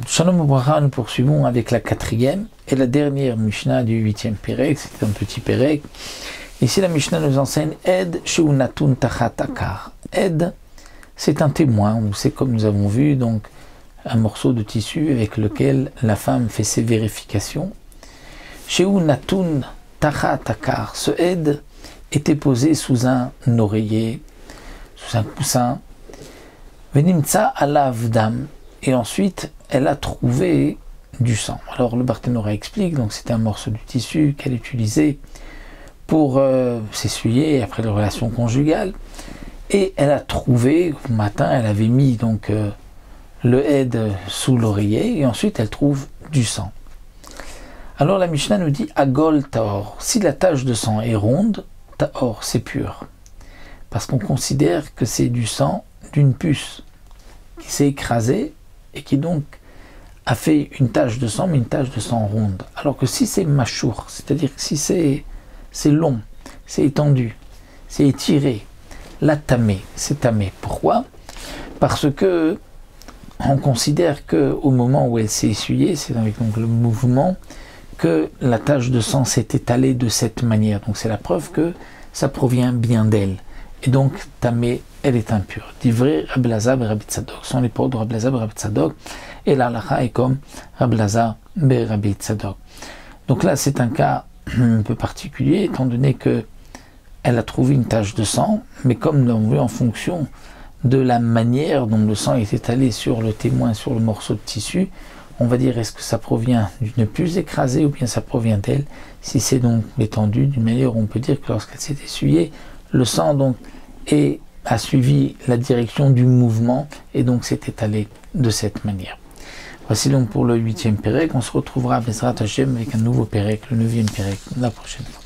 Shalom Ubracha, nous poursuivons avec la 4e et la dernière Mishnah du 8e Pérek, c'est un petit Pérek. Ici la Mishnah nous enseigne Ed Sheunatun Tachat Akar. Ed, c'est un témoin, ou c'est comme nous avons vu, donc un morceau de tissu avec lequel la femme fait ses vérifications. Sheunatun Tachat Akar, ce Ed était posé sous un oreiller, sous un coussin. Venimtsa alav dam. Et ensuite, elle a trouvé du sang. Alors le Barthénora explique, donc c'était un morceau de tissu qu'elle utilisait pour s'essuyer après les relations conjugales. Et elle a trouvé, au matin, elle avait mis donc le Ed sous l'oreiller, et ensuite elle trouve du sang. Alors la Mishnah nous dit Agol Taor. Si la tache de sang est ronde, Taor, c'est pur. Parce qu'on considère que c'est du sang d'une puce qui s'est écrasée et qui donc a fait une tache de sang, mais une tache de sang ronde. Alors que si c'est machour, c'est-à-dire que si c'est long, c'est étendu, c'est étiré, là tamé, c'est tamé. Pourquoi? Parce que on considère qu'au moment où elle s'est essuyée, c'est avec donc le mouvement, que la tache de sang s'est étalée de cette manière. Donc c'est la preuve que ça provient bien d'elle. Et donc, tamé, elle est impure. Divrei Rabbi Elazar et Rabbi Tzadok sont les paroles de Rabbi Elazar et Rabbi Tzadok, et l'halakha est comme Rabbi Elazar et Rabbi Tzadok. Donc là, c'est un cas un peu particulier, étant donné que elle a trouvé une tache de sang, mais comme nous l'avons vu en fonction de la manière dont le sang est étalé sur le témoin, sur le morceau de tissu, on va dire est-ce que ça provient d'une puce écrasée ou bien ça provient d'elle. Si c'est donc étendu, d'une manière, on peut dire que lorsqu'elle s'est essuyée, le sang donc a suivi la direction du mouvement et donc s'est étalé de cette manière. Voici donc pour le 8e Pérek. On se retrouvera à Bezrat Hashem avec un nouveau Pérek, le 9e Pérek, la prochaine fois.